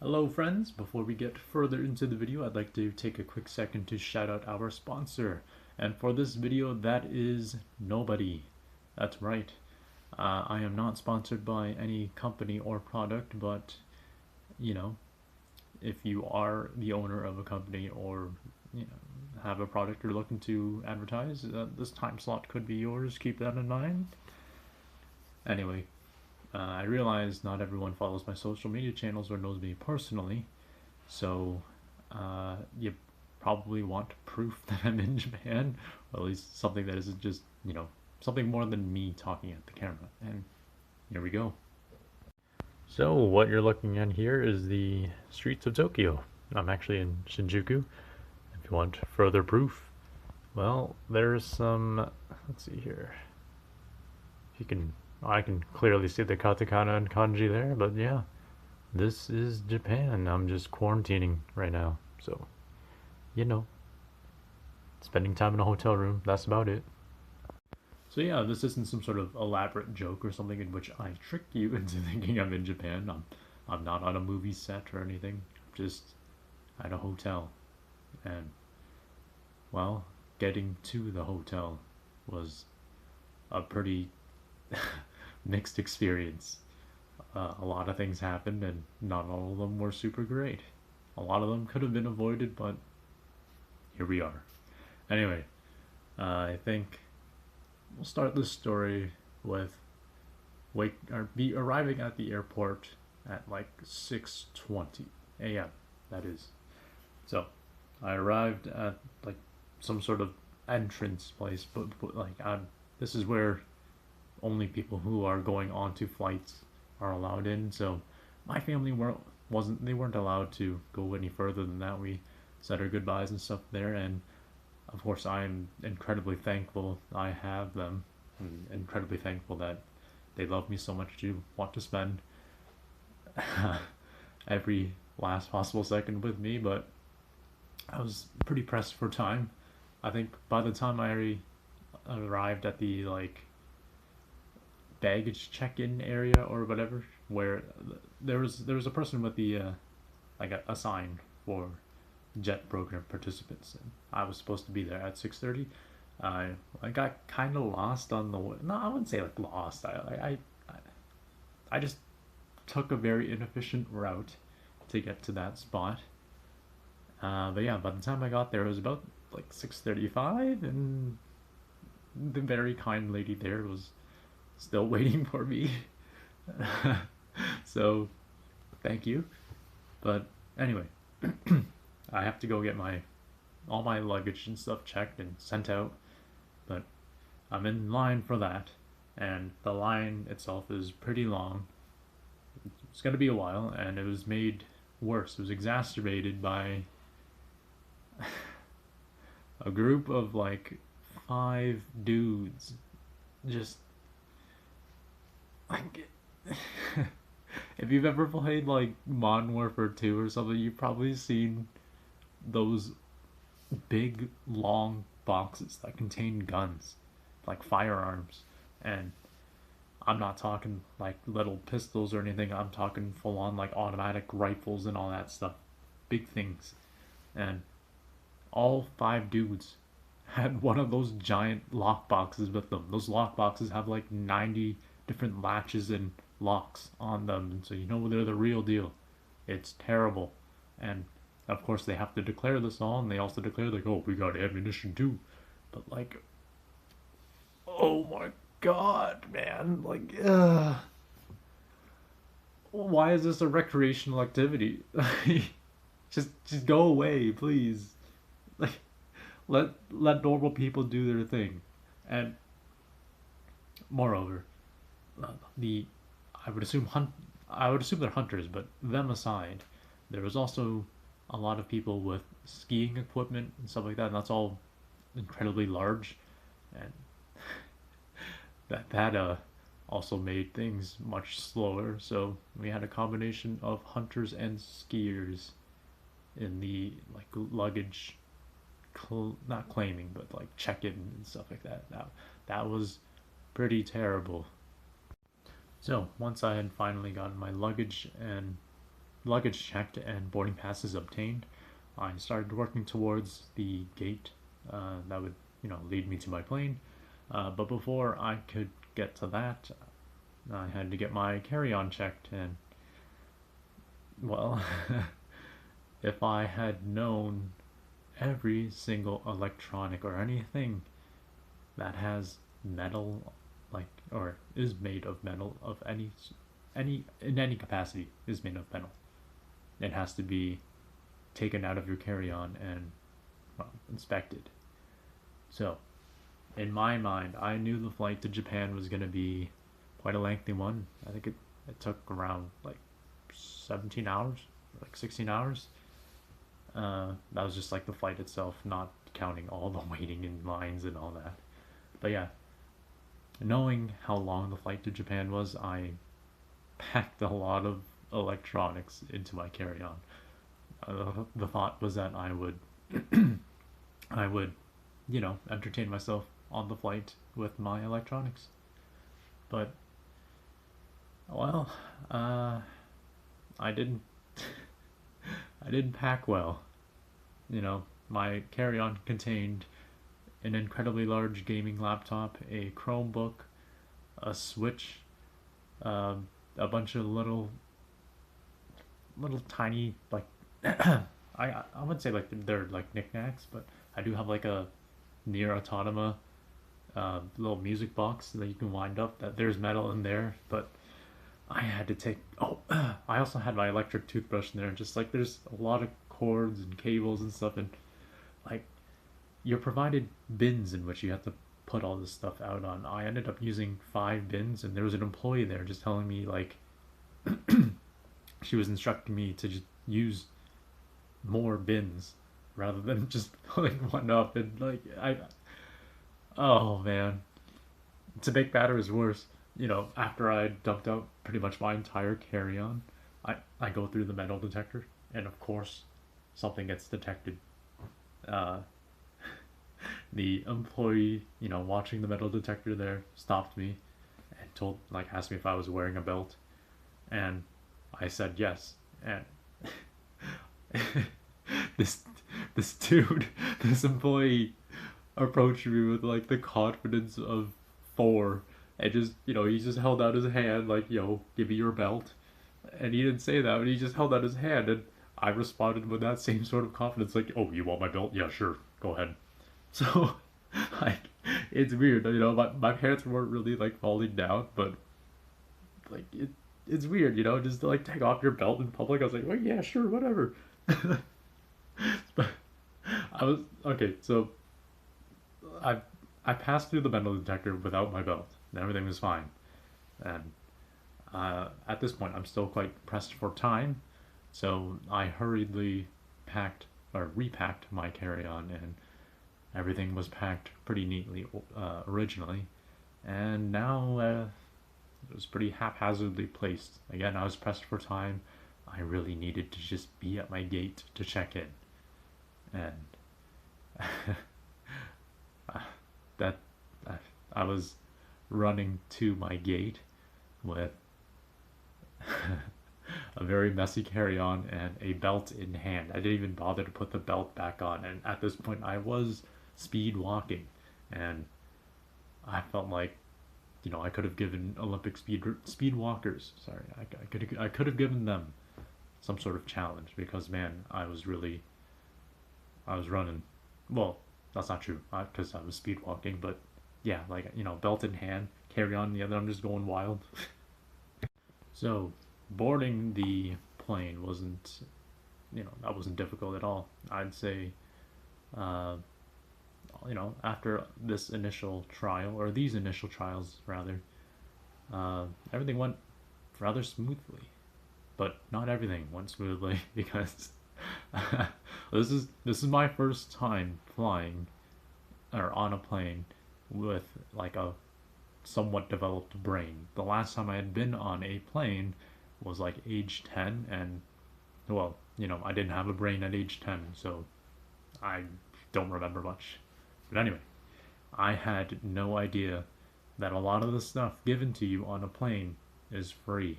Hello friends, before we get further into the video, I'd like to take a quick second to shout out our sponsor. And for this video, that is Nobody. That's right. I am not sponsored by any company or product, but you know, if you are the owner of a company or have a product you're looking to advertise, this time slot could be yours. Keep that in mind. Anyway, I realize not everyone follows my social media channels or knows me personally, so you probably want proof that I'm in Japan, or at least something that isn't just, something more than me talking at the camera. And here we go. So what you're looking at here is the streets of Tokyo. I'm actually in Shinjuku. If you want further proof, well, there's some, let's see here. You can, I can clearly see the katakana and kanji there, but yeah, this is Japan. I'm just quarantining right now, so spending time in a hotel room, that's about it. So yeah, this isn't some sort of elaborate joke or something in which I trick you into thinking I'm in Japan. I'm not on a movie set or anything. I'm just at a hotel. And well, getting to the hotel was a pretty mixed experience. A lot of things happened and not all of them were super great. A lot of them could have been avoided, but here we are. Anyway, I think we'll start this story with be arriving at the airport at like 6:20 a.m. That is. So, I arrived at like some sort of entrance place, but like this is where only people who are going onto flights are allowed in. So, my family weren't allowed to go any further than that. We said our goodbyes and stuff there, and of course, I'm incredibly thankful I have them. I'm incredibly thankful that they love me so much to want to spend every last possible second with me, but I was pretty pressed for time. I think by the time I arrived at the baggage check-in area or whatever, where there was a person with the a sign for jet program participants, and I was supposed to be there at 6:30. I got kind of lost on the way. No, I wouldn't say like lost. I just took a very inefficient route to get to that spot. But yeah, by the time I got there, it was about like 6:35, and the very kind lady there was still waiting for me. So, thank you. But anyway, I have to go get all my luggage and stuff checked and sent out. But I'm in line for that, and the line itself is pretty long. It's gonna be a while, and it was made worse. It was exacerbated by a group of like 5 dudes. Just like if you've ever played like Modern Warfare 2 or something, you've probably seen those big long boxes that contain guns, like firearms. And I'm not talking like little pistols or anything. I'm talking full on like automatic rifles and all that stuff. Big things. And all 5 dudes had one of those giant lock boxes with them. Those lock boxes have like 90 different latches and locks on them, and so you know they're the real deal. It's terrible. And of course they have to declare this all, and they also declare like, oh, we got ammunition too. But like, oh my god, man, like, why is this a recreational activity? just go away, please. Like, let normal people do their thing. And moreover, the I would assume I would assume they're hunters, but them aside, there was also a lot of people with skiing equipment and stuff like that, and that's all incredibly large, and that also made things much slower. So we had a combination of hunters and skiers in the like luggage, not claiming, but like check-in and stuff like that. That was pretty terrible. So once I had finally gotten my luggage and luggage checked and boarding passes obtained, I started working towards the gate that would, lead me to my plane. But before I could get to that, I had to get my carry-on checked, and well, if I had known every single electronic or anything that has metal, like, or is made of metal of any in any capacity is made of metal, it has to be taken out of your carry-on and, well, inspected. So in my mind, I knew the flight to Japan was going to be quite a lengthy one. I think it took around like 17 hours, like 16 hours. That was just like the flight itself, not counting all the waiting in lines and all that. But yeah, knowing how long the flight to Japan was, I packed a lot of electronics into my carry-on. The thought was that I would, entertain myself on the flight with my electronics. But well, I didn't. I didn't pack well. My carry-on contained an incredibly large gaming laptop, a Chromebook, a Switch, a bunch of little tiny, like, I wouldn't say like they're like knickknacks, but I do have like a near Autonoma little music box that you can wind up. That there's metal in there, but I had to take. Oh, I also had my electric toothbrush in there. Just like there's a lot of cords and cables and stuff, and like you're provided bins in which you have to put all this stuff out on. I ended up using 5 bins, and there was an employee there just telling me like she was instructing me to just use more bins rather than just pulling one up, and like oh man, to make matters worse, after I dumped out pretty much my entire carry-on, I go through the metal detector, and of course something gets detected. uh the employee, watching the metal detector there, stopped me and asked me if I was wearing a belt, and I said yes. And this this dude, this employee, approached me with like the confidence of four, and just, he just held out his hand like, yo, give me your belt. And he didn't say that, but he just held out his hand, and I responded with that same sort of confidence, like, oh, you want my belt? Yeah, sure, go ahead. So like, it's weird, my pants weren't really like falling down, but like it's weird, just to like take off your belt in public. I was like, well, yeah, sure, whatever. But I was okay. So I I passed through the metal detector without my belt, and everything was fine. And at this point, I'm still quite pressed for time, so I hurriedly packed or repacked my carry-on, and everything was packed pretty neatly originally, and now it was pretty haphazardly placed. Again, I was pressed for time. I really needed to just be at my gate to check in, and that I was running to my gate with a very messy carry-on and a belt in hand. I didn't even bother to put the belt back on, and at this point, I was speed walking, and I felt like, I could have given Olympic speed walkers. Sorry, I could have given them some sort of challenge, because man, I was running. Well, that's not true, because I was speed walking, but yeah, like, belt in hand, carry on in the other. I'm just going wild. So boarding the plane wasn't, that wasn't difficult at all. I'd say, uh, after this initial trial, or these initial trials rather, everything went rather smoothly. But not everything went smoothly because this is my first time flying or on a plane with like a somewhat developed brain. The last time I had been on a plane was like age 10, and well, I didn't have a brain at age 10, so I don't remember much. But anyway, I had no idea that a lot of the stuff given to you on a plane is free.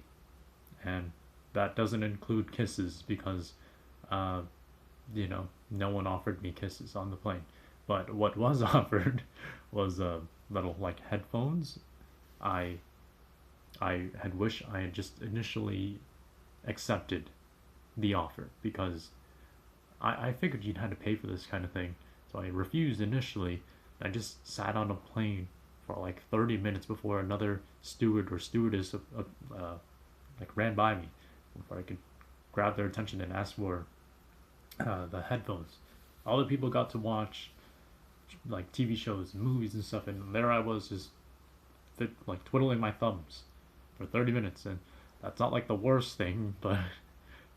And that doesn't include kisses because, uh, no one offered me kisses on the plane. But what was offered was little like headphones. I I had wished I had just initially accepted the offer because I figured you'd had to pay for this kind of thing. So I refused initially. I just sat on a plane for like 30 minutes before another steward or stewardess like ran by me before I could grab their attention and ask for the headphones. All the people got to watch like TV shows and movies and stuff, and there I was just like twiddling my thumbs for 30 minutes, and that's not like the worst thing, but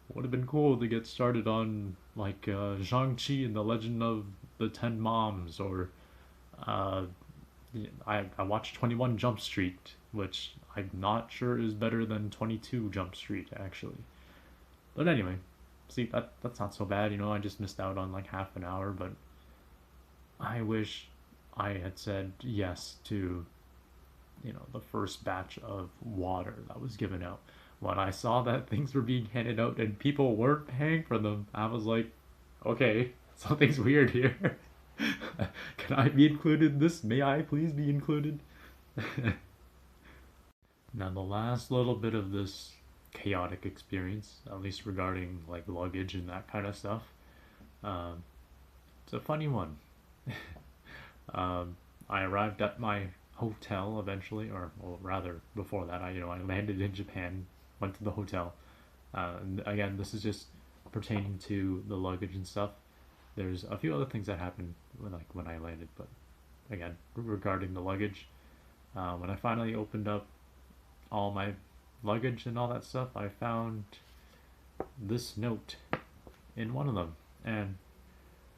it would have been cool to get started on like Shang-Chi and the Legend of the Ten Moms, or uh, I watched 21 Jump Street, which I'm not sure is better than 22 Jump Street actually. But anyway, see that's not so bad, I just missed out on like half an hour, but I wish I had said yes to the first batch of water that was given out. When I saw that things were being handed out and people weren't paying for them, I was like, okay, something's weird here. Can I be included in this? May I please be included? Now, the last little bit of this chaotic experience, at least regarding like luggage and that kind of stuff, um, it's a funny one. I arrived at my hotel eventually, or well, rather before that, I landed in Japan, went to the hotel. And again, this is just pertaining to the luggage and stuff. There's a few other things that happened when I landed, but again, regarding the luggage, when I finally opened up all my luggage and all that stuff, I found this note in one of them, and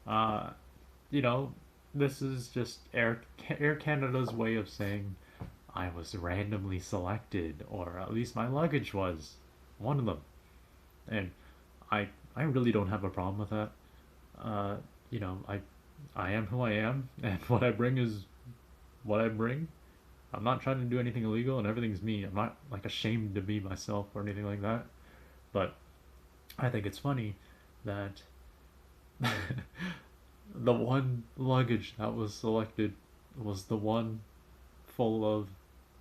uh, you know, this is just Air Canada's way of saying I was randomly selected, or at least my luggage was one of them, and I really don't have a problem with that. Uh, I am who I am, and what I bring is what I bring. I'm not trying to do anything illegal, and everything's me. I'm not like ashamed to be myself or anything like that. But I think it's funny that the one luggage that was selected was the one full of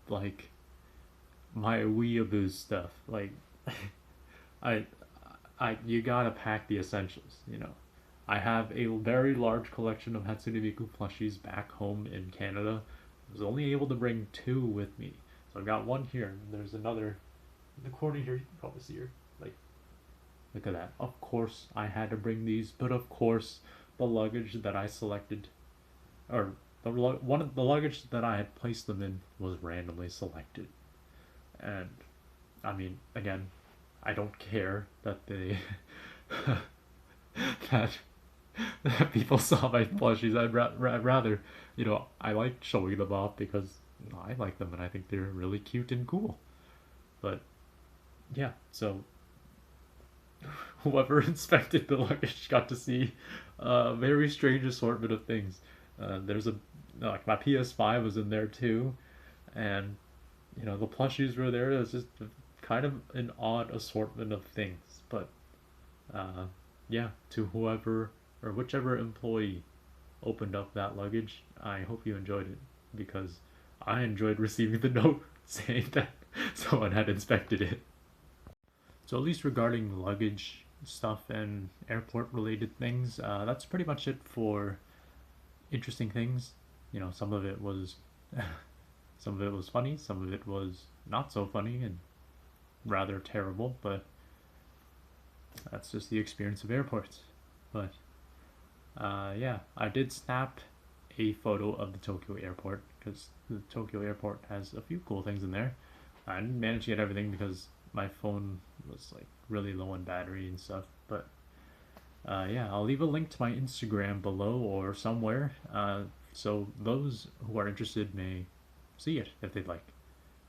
like my weeaboo stuff. Like I you gotta pack the essentials, I have a very large collection of Hatsune Miku plushies back home in Canada. I was only able to bring two with me. So I've got one here, and there's another in the corner here. You can probably see her. Like, look at that. Of course, I had to bring these, but of course, the luggage that I selected, or one of the luggage that I had placed them in was randomly selected. And, I mean, again, I don't care that they that people saw my plushies. I'd rather, I like showing them off because I like them and I think they're really cute and cool. But yeah, so whoever inspected the luggage got to see a very strange assortment of things. There's a like my PS5 was in there too, and the plushies were there. It was just kind of an odd assortment of things, but yeah, to whoever or whichever employee opened up that luggage, I hope you enjoyed it because I enjoyed receiving the note saying that someone had inspected it. So, at least regarding luggage stuff and airport related things, that's pretty much it for interesting things. Some of it was some of it was funny, some of it was not so funny and rather terrible, but that's just the experience of airports. But yeah, I did snap a photo of the Tokyo airport because the Tokyo airport has a few cool things in there. I didn't manage to get everything because my phone was like really low on battery and stuff. But yeah, I'll leave a link to my Instagram below or somewhere, so those who are interested may see it if they'd like.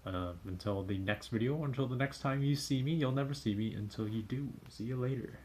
Until the next video, until the next time you see me, you'll never see me until you do. See you later.